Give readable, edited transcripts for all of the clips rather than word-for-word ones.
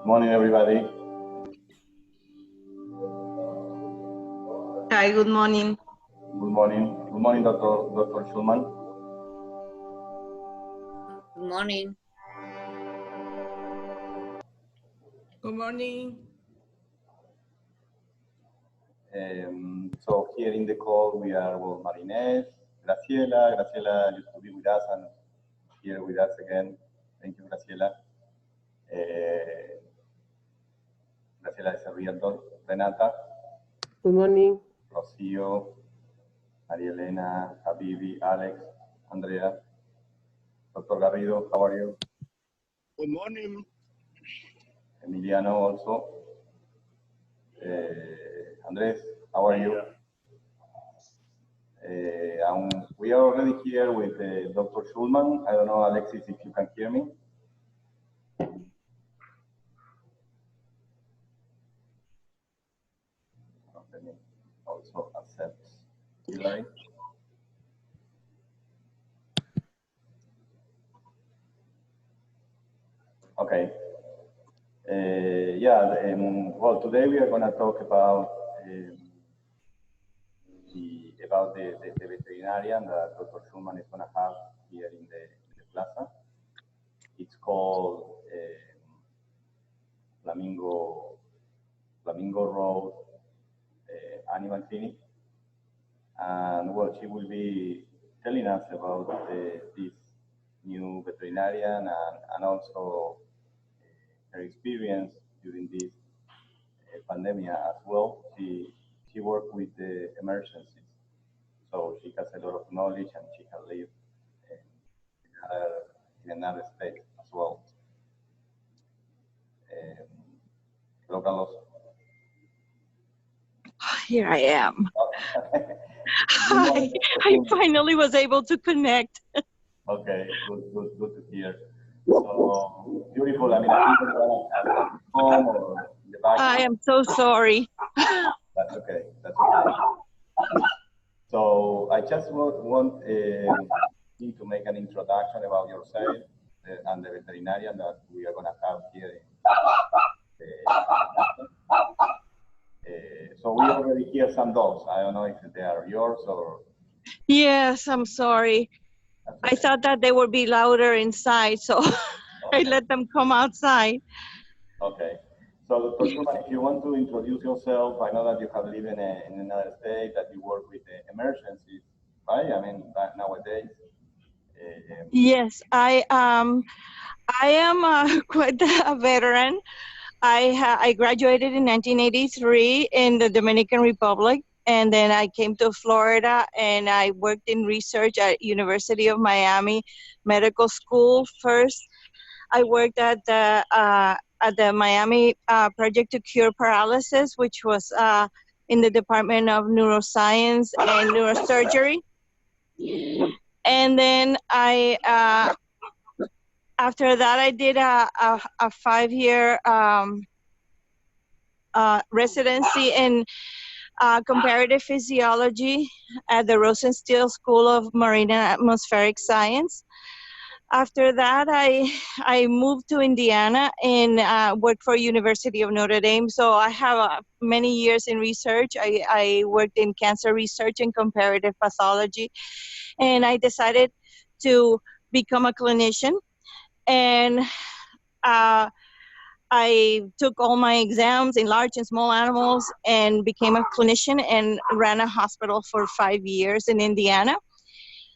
Morning, everybody. Hi, good morning. Good morning. Good morning, Dr. Schulman. Good morning. Good morning. So here in the call, we are with Marinés, Graciela. Graciela used to be with us and here with us again. Thank you, Graciela. Graciela is a realtor. Renata. Good morning. Rocío, María Elena, Habibi, Alex, Andrea. Dr. Garrido, how are you? Good morning. Emiliano also. Andres, how are you? We are already here with Dr. Schulman. I don't know, Alexis, if you can hear me. Let me also accept Hillary. Okay. Well, today we are going to talk about the veterinarian that Dr. Schulman is going to have here in the plaza. It's called Flamingo Road Animal Clinic. And well, she will be telling us about this new veterinarian and also her experience during this pandemic as well. She worked with the emergencies, so she has a lot of knowledge and she can live in another state as well. Hello, Carlos. Here I am. Hi, I finally was able to connect. Okay, good to hear. So beautiful. I mean, I think we're at home or in the back. I am so sorry. That's okay. That's okay. So I just want you to make an introduction about yourself and the veterinarian that we are going to have here. So we already hear some dogs. I don't know if they are yours or. Yes, I'm sorry. Okay. I thought that they would be louder inside, so Okay. I let them come outside. Okay. So, Dr. Schulman, if you want to introduce yourself, I know that you have lived in another state, that you work with emergencies, right? I mean, nowadays. Yes, I am quite a veteran. I graduated in 1983 in the Dominican Republic, and then I came to Florida and I worked in research at University of Miami Medical School first. I worked at the Miami Project to Cure Paralysis, which was in the Department of Neuroscience and Neurosurgery. And then after that, I did a 5-year residency in comparative physiology at the Rosenstiel School of Marine and Atmospheric Science. After that, I moved to Indiana and worked for University of Notre Dame. So I have many years in research. I worked in cancer research and comparative pathology. And I decided to become a clinician. And I took all my exams in large and small animals and became a clinician and ran a hospital for 5 years in Indiana.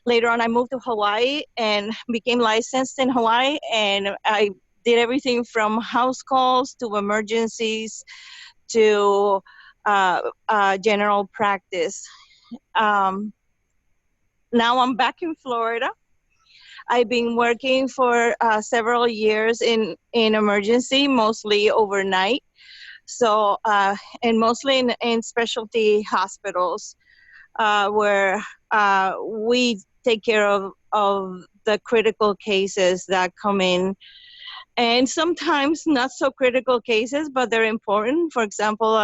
Later on, I moved to Hawaii and became licensed in Hawaii, and I did everything from house calls to emergencies to general practice. Now I'm back in Florida. I've been working for several years in emergency, mostly overnight. So, and mostly in specialty hospitals where we take care of the critical cases that come in. And sometimes not so critical cases, but they're important. For example,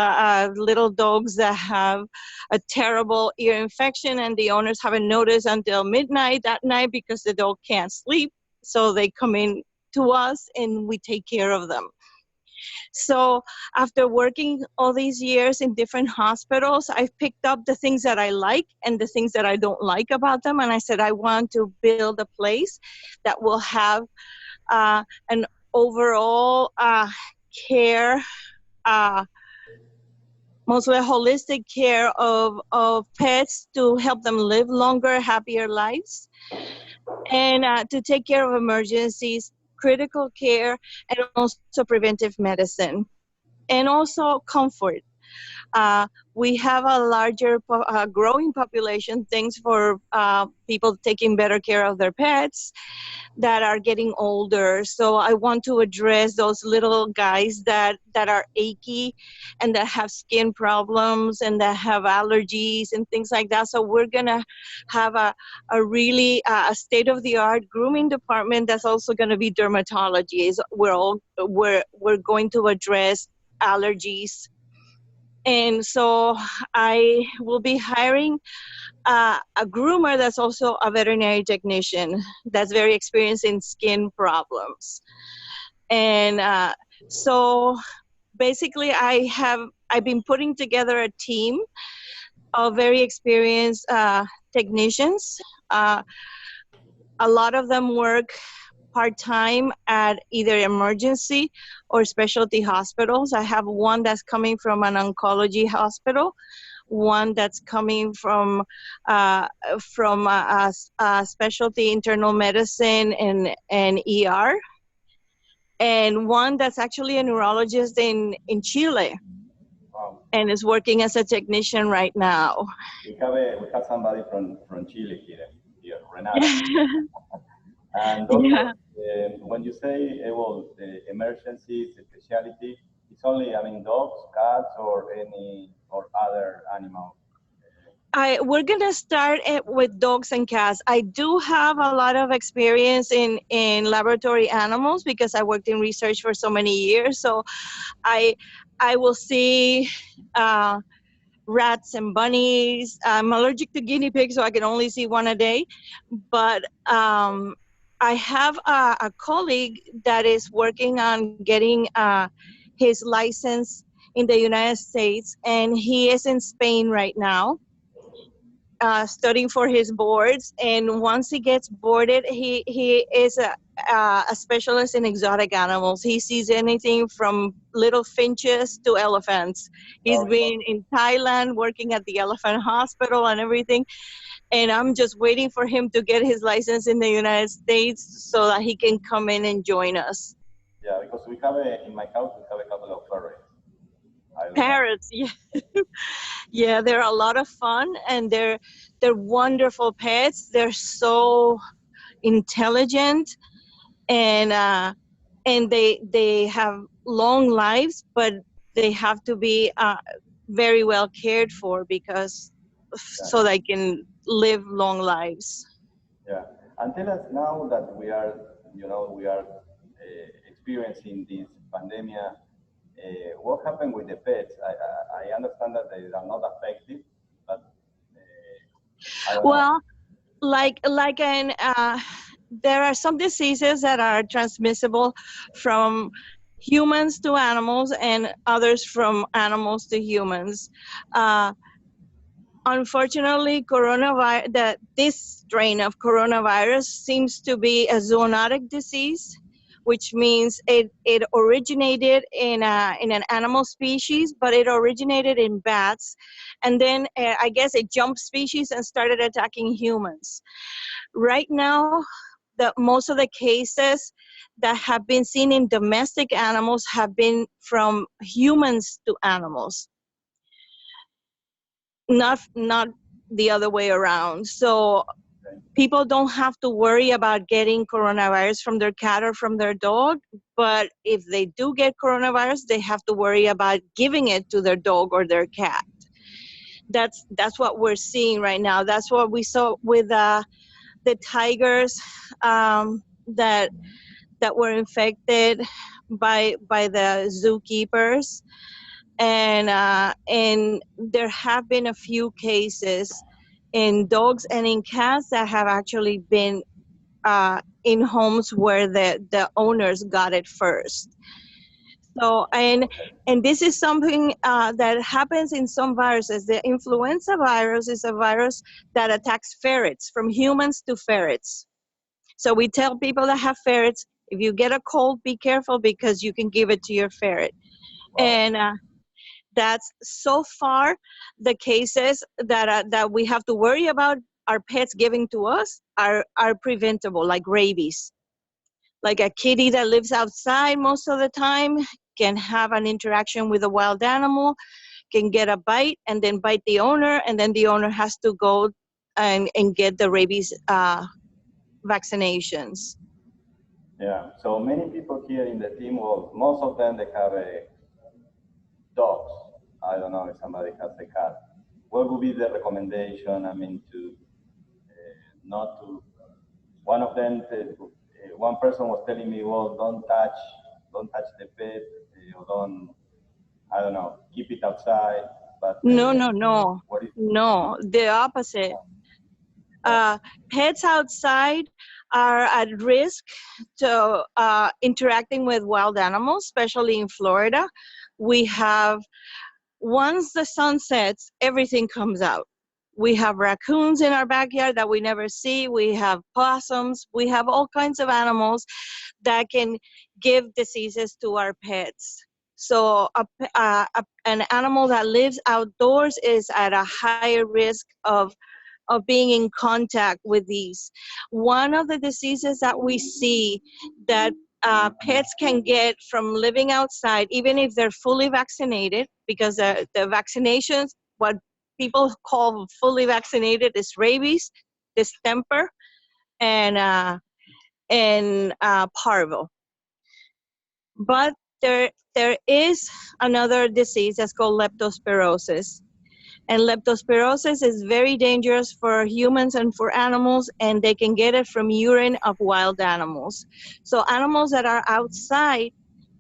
little dogs that have a terrible ear infection and the owners haven't noticed until midnight that night because the dog can't sleep. So they come in to us and we take care of them. So after working all these years in different hospitals, I've picked up the things that I like and the things that I don't like about them. And I said, I want to build a place that will have an overall care, mostly holistic care of pets to help them live longer, happier lives, and to take care of emergencies, critical care, and also preventive medicine, and also comfort. Uh, we have a larger, growing population, things for people taking better care of their pets that are getting older. So I want to address those little guys that are achy and that have skin problems and that have allergies and things like that. So we're gonna have a really a state-of-the-art grooming department that's also gonna be dermatology. We're going to address allergies. And so I will be hiring a groomer that's also a veterinary technician that's very experienced in skin problems. And so basically I've been putting together a team of very experienced technicians. A lot of them work part-time at either emergency or specialty hospitals. I have one that's coming from an oncology hospital, one that's coming from specialty internal medicine and ER, and one that's actually a neurologist in Chile Wow. and is working as a technician right now. We have somebody from Chile here, Renata. And also, Yeah. when you say well, the emergencies, specialty, it's only, I mean, dogs, cats, or other animals. We're gonna start it with dogs and cats. I do have a lot of experience in laboratory animals because I worked in research for so many years. So I will see rats and bunnies. I'm allergic to guinea pigs, so I can only see one a day. But I have a colleague that is working on getting his license in the United States, and he is in Spain right now. Studying for his boards, and once he gets boarded, he is a specialist in exotic animals. He sees anything from little finches to elephants. He's been in Thailand working at the elephant hospital and everything, and I'm just waiting for him to get his license in the United States so that he can come in and join us. Yeah, because in my house, we have a couple of ferrets. Parrots, yeah. Yeah, they're a lot of fun, and they're wonderful pets. They're so intelligent, and they have long lives, but they have to be very well cared for because so they can live long lives. Yeah, and tell us now that we are experiencing this pandemic. What happened with the pets? I understand that they are not affected, but I don't know. Well, like in there are some diseases that are transmissible from humans to animals and others from animals to humans. Unfortunately, this strain of coronavirus seems to be a zoonotic disease, which means it originated in an animal species, but it originated in bats, and then I guess it jumped species and started attacking humans. Right now, most of the cases that have been seen in domestic animals have been from humans to animals, not the other way around. So people don't have to worry about getting coronavirus from their cat or from their dog, but if they do get coronavirus, they have to worry about giving it to their dog or their cat. That's what we're seeing right now. That's what we saw with the tigers that were infected by the zookeepers, and there have been a few cases in dogs and in cats that have actually been in homes where the owners got it first. So, and this is something that happens in some viruses. The influenza virus is a virus that attacks ferrets, from humans to ferrets. So we tell people that have ferrets, if you get a cold, be careful because you can give it to your ferret. Wow. And that's so far the cases that we have to worry about our pets giving to us are preventable, like rabies. Like a kitty that lives outside most of the time can have an interaction with a wild animal, can get a bite and then bite the owner, and then the owner has to go and get the rabies vaccinations. Yeah, so many people here in the team, well, most of them, they have dogs. I don't know if somebody has a cat. What would be the recommendation? I mean, to not to, one of them, one person was telling me, well, don't touch the pet, or don't, I don't know, keep it outside. But No, what is, the opposite. Pets outside are at risk to interacting with wild animals, especially in Florida. We have, once the sun sets, everything comes out. We have raccoons in our backyard that we never see. We have possums. We have all kinds of animals that can give diseases to our pets. So an animal that lives outdoors is at a higher risk of being in contact with these. One of the diseases that we see that pets can get from living outside, even if they're fully vaccinated, because the vaccinations, what people call fully vaccinated, is rabies, distemper, and parvo. But there is another disease that's called leptospirosis. And leptospirosis is very dangerous for humans and for animals, and they can get it from urine of wild animals. So animals that are outside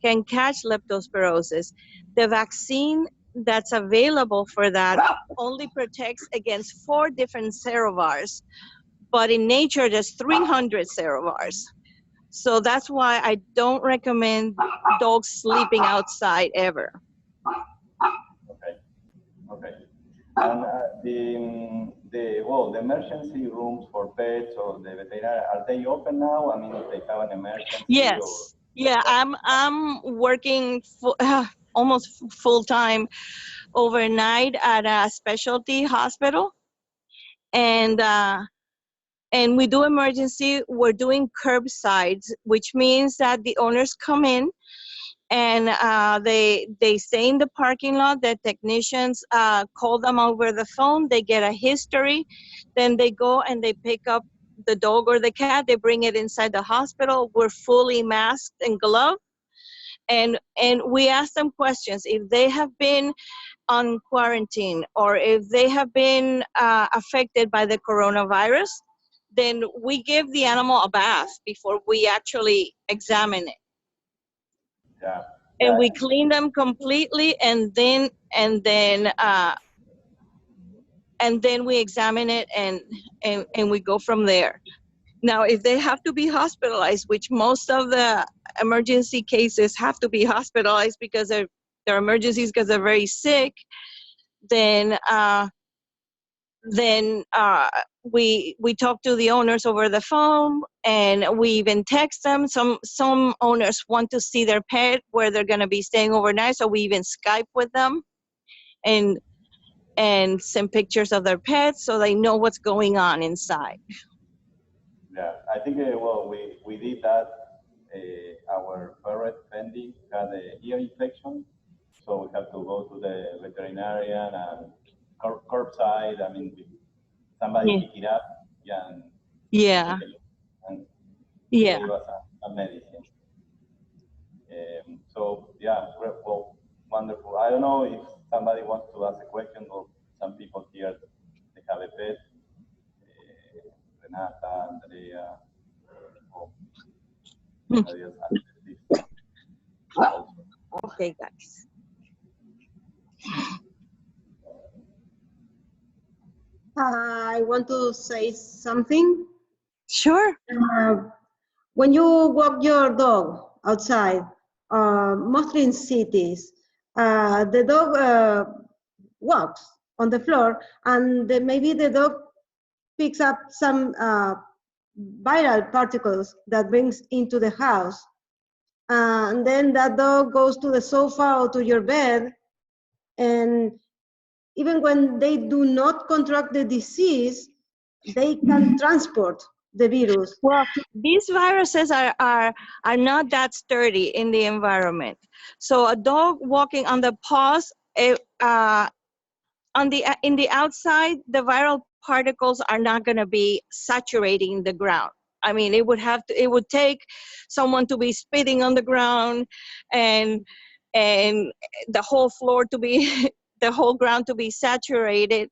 can catch leptospirosis. The vaccine that's available for that only protects against 4 different serovars, but in nature there's 300 serovars. So that's why I don't recommend dogs sleeping outside ever. okay, okay. And the emergency rooms for pets or the veterinary, are they open now? I mean, if they have an emergency? Yes. Or... Yeah, I'm working almost full time overnight at a specialty hospital, and we do emergency. We're doing curbsides, which means that the owners come in and they stay in the parking lot. The technicians call them over the phone. They get a history, then they go and they pick up the dog or the cat. They bring it inside the hospital. We're fully masked and gloved, and we ask them questions if they have been on quarantine or if they have been affected by the coronavirus. Then we give the animal a bath before we actually examine it. Yeah. And Yeah. we clean them completely, and then we examine it, and we go from there. Now, if they have to be hospitalized, which most of the emergency cases have to be hospitalized because they're emergencies because they're very sick, then we talk to the owners over the phone, and we even text them. Some owners want to see their pet where they're going to be staying overnight, so we even Skype with them and send pictures of their pets so they know what's going on inside. Yeah, I think, we did that. Our ferret Fendi had an ear infection, so we had to go to the veterinarian and curbside. I mean, somebody Yeah. pick it up, yeah, and Yeah. take a look, and Yeah. gave us a medicine. So yeah, well, wonderful. I don't know if somebody wants to ask a question, or some people here, they have a pet. Renata, Andrea, or somebody else has this also. Okay, guys. I want to say something. Sure. When you walk your dog outside, mostly in cities. The dog walks on the floor, and maybe the dog picks up some viral particles that brings into the house. And then that dog goes to the sofa or to your bed, and even when they do not contract the disease, they can transport the virus. Well, these viruses are not that sturdy in the environment. So a dog walking on the paws, in the outside, the viral particles are not going to be saturating the ground. I mean, it would take someone to be spitting on the ground, and the whole floor to be the whole ground to be saturated.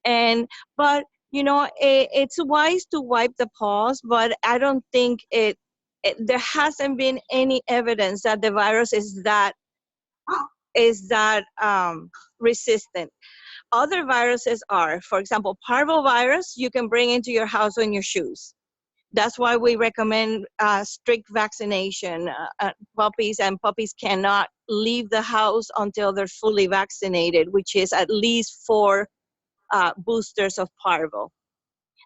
But it's wise to wipe the paws, but I don't think there hasn't been any evidence that the virus is that resistant. Other viruses are, for example, parvovirus, you can bring into your house in your shoes. That's why we recommend strict vaccination. Puppies cannot leave the house until they're fully vaccinated, which is at least 4 boosters of parvo.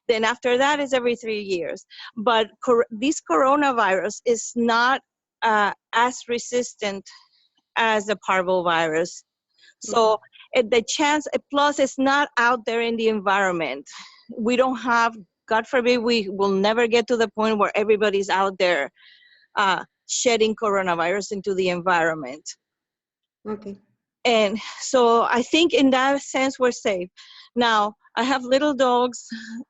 Then after that is every 3 years. But this coronavirus is not as resistant as the parvovirus. So the chance, plus it's not out there in the environment. We don't have, God forbid, we will never get to the point where everybody's out there shedding coronavirus into the environment. Okay. And so I think in that sense, we're safe. Now, I have little dogs,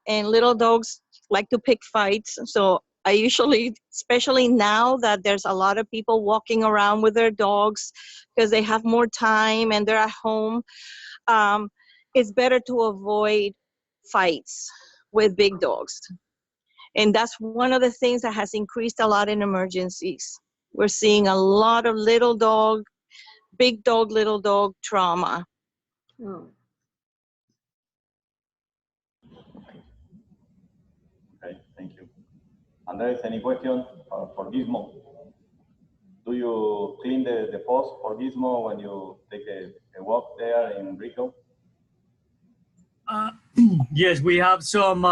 and little dogs like to pick fights. So I usually, especially now that there's a lot of people walking around with their dogs because they have more time and they're at home, it's better to avoid fights with big dogs. And that's one of the things that has increased a lot in emergencies. We're seeing a lot of big dog, little dog trauma. Oh. Okay, thank you. Andres, any question for Gizmo? Do you clean the paws for Gizmo when you take a walk there in Rico? Yes, we have some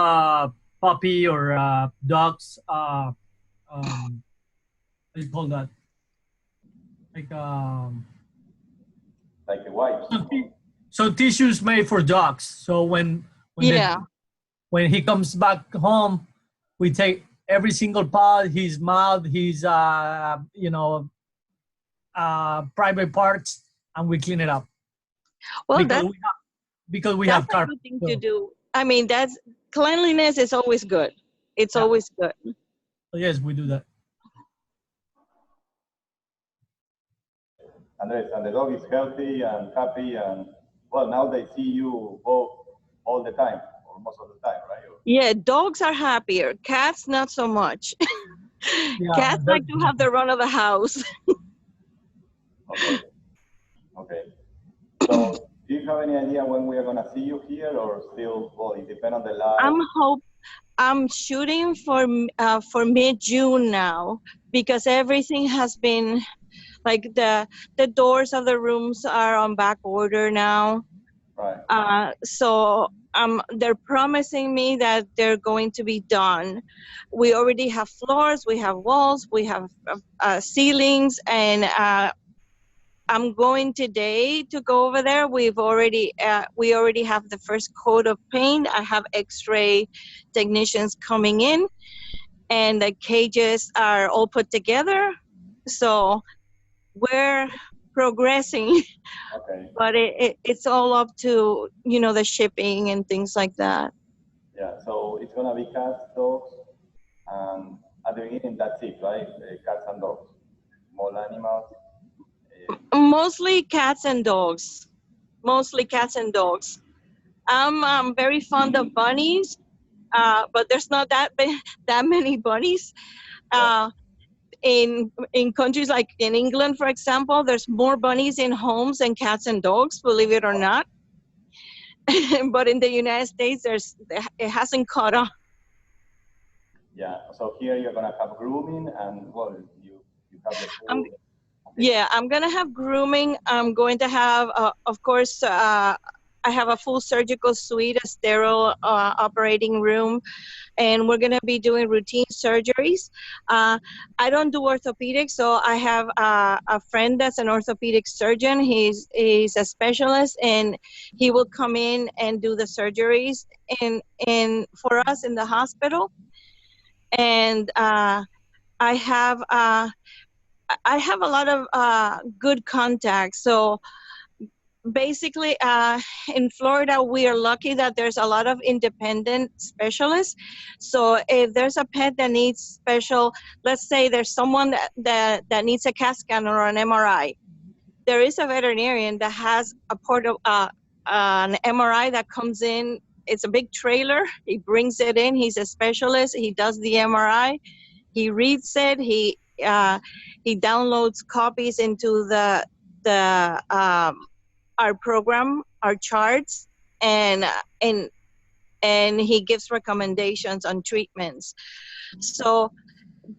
puppy or dogs. What do you call that? Like a wipe. So tissues made for dogs. So when he comes back home, we take every single paw, his mouth, his private parts, and we clean it up. Well, because we have carpet. That's a good thing to do. I mean, cleanliness is always good. It's always good. So yes, we do that. Andres, and the dog is healthy and happy, and well, now they see you both all the time, or most of the time, right? Yeah, dogs are happier. Cats, not so much. Cats like to have the run of the house. Okay. So, do you have any idea when we are going to see you here, or still, well, it depends on the live? I'm shooting for mid-June now, because everything has been, like the doors of the rooms are on back order now. Right. So they're promising me that they're going to be done. We already have floors, we have walls, we have ceilings, and I'm going today to go over there. We already have the first coat of paint. I have X-ray technicians coming in, and the cages are all put together. So we're progressing, but it's all up to the shipping and things like that. Yeah, so it's gonna be cats, dogs, and at the beginning that's it, right? Cats and dogs, small animals. Mostly cats and dogs. Mostly cats and dogs. I'm very fond of bunnies, but there's not that many bunnies. In countries like in England, for example, there's more bunnies in homes than cats and dogs, believe it or not. But in the United States, it hasn't caught on. Yeah, so here you're gonna have grooming, and well, you have the food. Yeah, I'm going to have grooming. I'm going to have, of course, I have a full surgical suite, a sterile operating room, and we're going to be doing routine surgeries. I don't do orthopedics, so I have a friend that's an orthopedic surgeon. He's a specialist, and he will come in and do the surgeries for us in the hospital. And I have a lot of good contacts. So basically, in Florida, we are lucky that there's a lot of independent specialists. So if there's a pet that needs special, let's say there's someone that needs a CAT scan or an MRI, there is a veterinarian that has an MRI that comes in. It's a big trailer. He brings it in. He's a specialist. He does the MRI. He reads it. He downloads copies into our program, our charts, and he gives recommendations on treatments. So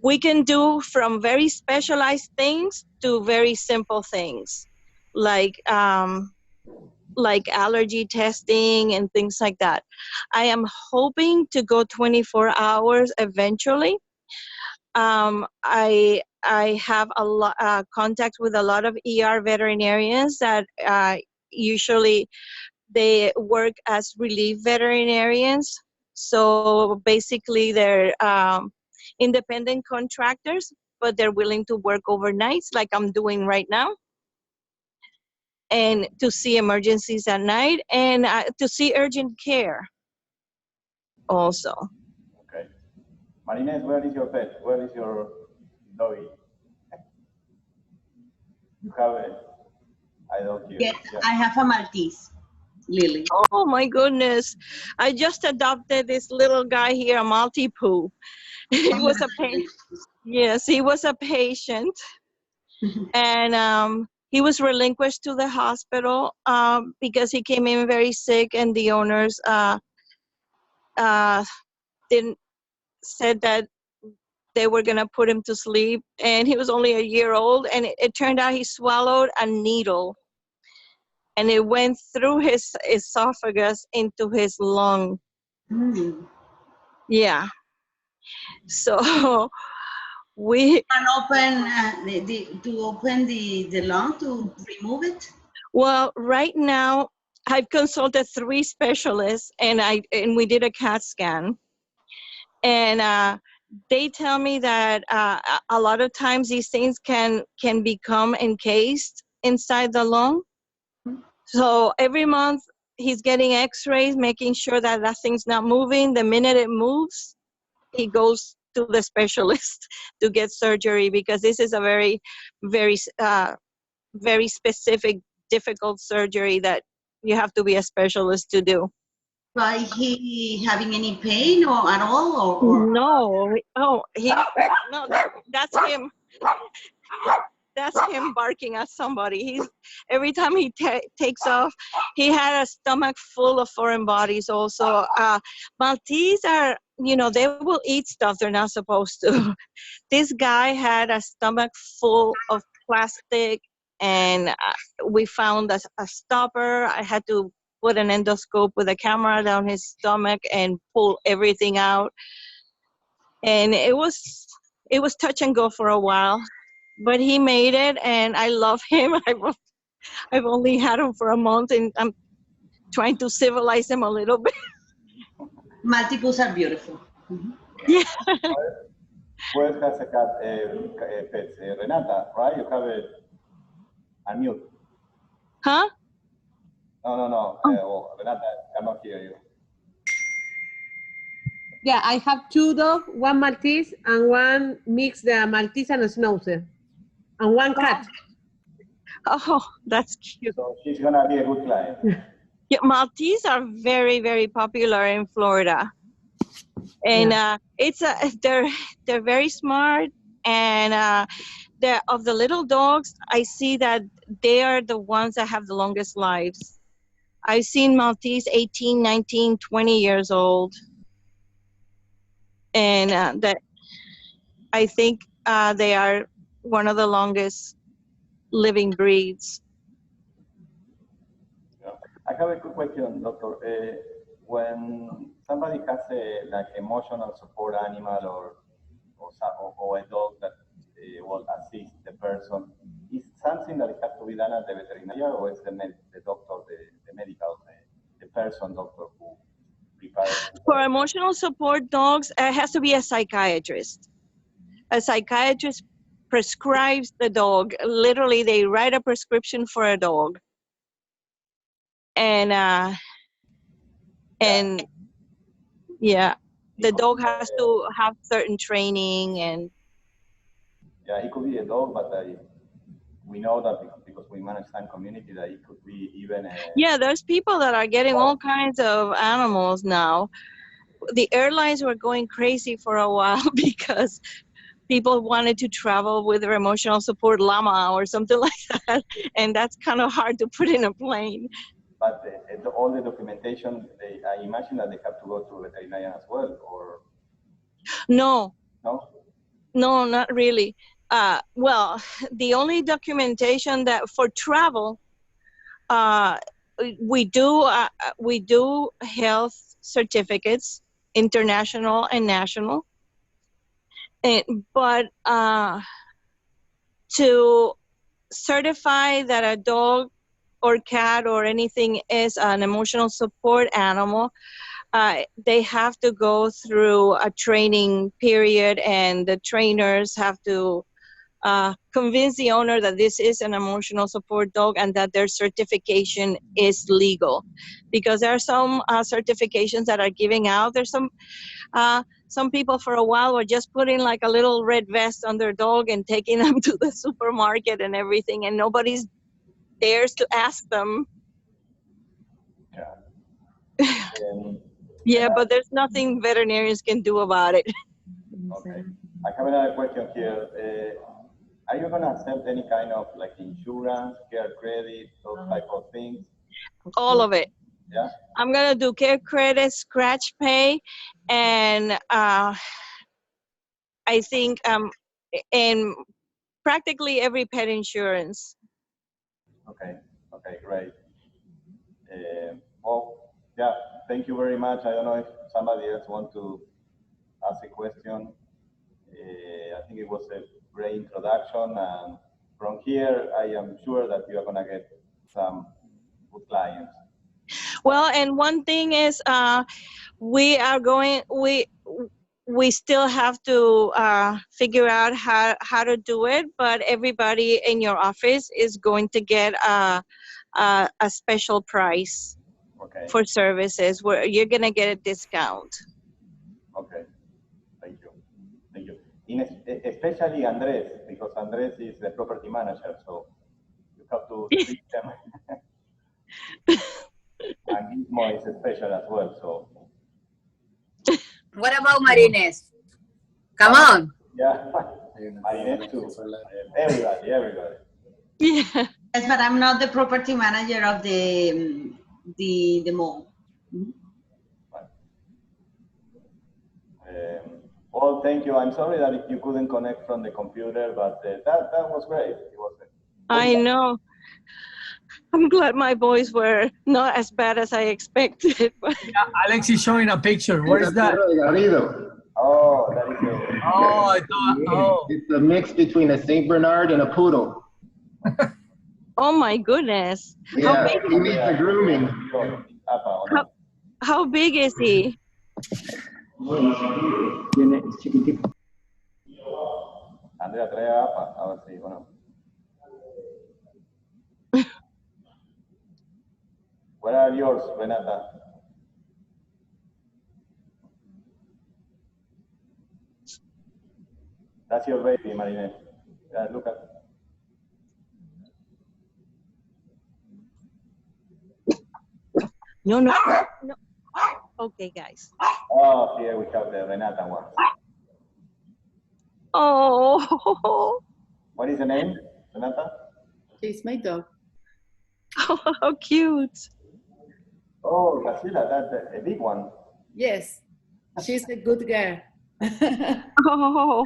we can do from very specialized things to very simple things, like allergy testing and things like that. I am hoping to go 24 hours eventually. I have a lot contact with a lot of ER veterinarians that usually they work as relief veterinarians. So basically they're independent contractors, but they're willing to work overnights like I'm doing right now, and to see emergencies at night, and to see urgent care also. Okay. Marinette, where is your pet? Where is your doggy? You have I don't hear. Yes, yeah. I have a Maltese, Lily. Oh my goodness. I just adopted this little guy here, a Maltipoo. He was a patient. Yes, he was a patient. And he was relinquished to the hospital because he came in very sick, and the owners didn't said that they were going to put him to sleep, and he was only a year old, and it turned out he swallowed a needle, and it went through his esophagus into his lung. Yeah. So we can open to open the lung to remove it. Well, right now I've consulted 3 specialists, and we did a CAT scan, and they tell me that a lot of times these things can become encased inside the lung. So every month he's getting x-rays, making sure that thing's not moving. The minute it moves, he goes to the specialist to get surgery, because this is a very, very, very specific, difficult surgery that you have to be a specialist to do. Is he having any pain or at all? Or? No. Oh, no, that's him. That's him barking at somebody. Every time he takes off, he had a stomach full of foreign bodies also. Maltese are, they will eat stuff they're not supposed to. This guy had a stomach full of plastic, and we found a stopper. I had to put an endoscope with a camera down his stomach and pull everything out. And it was touch and go for a while. But he made it, and I love him. I've only had him for a month, and I'm trying to civilize him a little bit. Maltipoos are beautiful. Yeah. Who else has a cat, pets? Renata, right? You have it unmute. Huh? No. Renata, cannot hear you. Yeah, I have 2 dogs, 1 Maltese and 1 mix the Maltese and a Schnauzer, and 1 cat. Oh, that's cute. So she's gonna be a good client. Yeah, Maltese are very, very popular in Florida, and they're very smart, and of the little dogs, I see that they are the ones that have the longest lives. I've seen Maltese 18, 19, 20 years old. And that I think they are one of the longest living breeds. Yeah. I have a quick question, doctor. When somebody has a like emotional support animal or a dog that will assist the person, is something that it has to be done at the veterinarian, or is the doctor, the medical, the person doctor who prepares? For emotional support dogs, it has to be a psychiatrist. A psychiatrist prescribes the dog. Literally, they write a prescription for a dog. And yeah, the dog has to have certain training and. Yeah, it could be a dog, but we know that because we manage some community that it could be even a. Yeah, there's people that are getting all kinds of animals now. The airlines were going crazy for a while because people wanted to travel with their emotional support llama or something like that, and that's kind of hard to put in a plane. But all the documentation, I imagine that they have to go to a veterinarian as well, or? No. No? No, not really. Well, the only documentation that for travel, we do health certificates, international and national. But to certify that a dog or cat or anything is an emotional support animal, they have to go through a training period, and the trainers have to convince the owner that this is an emotional support dog and that their certification is legal. Because there are some certifications that are giving out. There's some people for a while were just putting like a little red vest on their dog and taking them to the supermarket and everything, and nobody dares to ask them. Yeah. Yeah, but there's nothing veterinarians can do about it. Okay. I have another question here. Are you going to accept any kind of like insurance, care credit, those type of things? All of it. Yeah. I'm gonna do care credit, scratch pay, and I think and practically every pet insurance. Okay. Okay. Great. Well, yeah. Thank you very much. I don't know if somebody else wants to ask a question. I think it was a great introduction, and from here, I am sure that you are going to get some good clients. Well, and one thing is, we still have to figure out how to do it, but everybody in your office is going to get a special price for services where you're going to get a discount. Okay, thank you. Thank you. Especially Andres, because Andres is the property manager, so you have to treat them. And Gizmo is special as well, so. What about Marines? Come on. Yeah, Marines too. Everybody. Yeah. Yes, but I'm not the property manager of the mall. Well, thank you. I'm sorry that you couldn't connect from the computer, but that was great. It was I know. I'm glad my boys were not as bad as I expected. Yeah, Alex is showing a picture. What is that? Oh, that is it. Oh, I thought, oh. It's a mix between a Saint Bernard and a poodle. Oh my goodness. Yeah, he needs a grooming. How big is he? Andrea, trae a APA, a ver si, bueno. Where are yours, Renata? That's your baby, Marinette. Yeah, look at. No. Okay, guys. Oh, here we have the Renata one. Oh. What is the name, Renata? She's my dog. Oh, how cute. Oh, Casila, that's a big one. Yes, she's a good girl. Oh.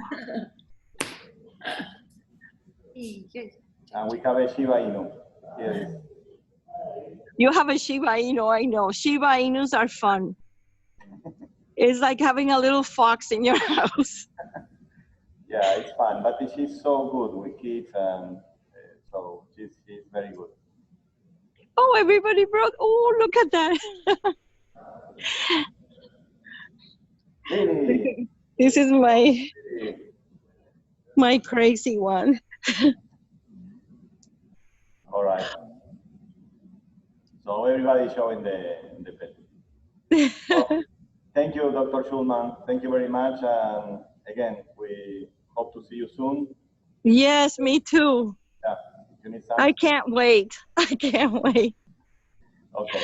And we have a Shiba Inu. Yes. You have a Shiba Inu, I know. Shiba Inus are fun. It's like having a little fox in your house. Yeah, it's fun, but she's so good with kids, and so she's very good. Oh, everybody brought, oh, look at that. Really? This is my crazy one. All right. So everybody showing the pet. So, thank you, Dr. Schulman. Thank you very much. And again, we hope to see you soon. Yes, me too. Yeah. You need some? I can't wait. I can't wait. Okay.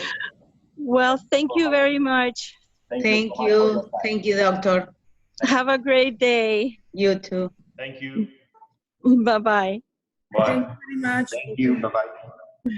Well, thank you very much. Thank Thank so much for your you. time. Thank you, doctor. Have a great day. You too. Thank you. Bye-bye. Bye. Thank you very much. Thank you. Bye-bye.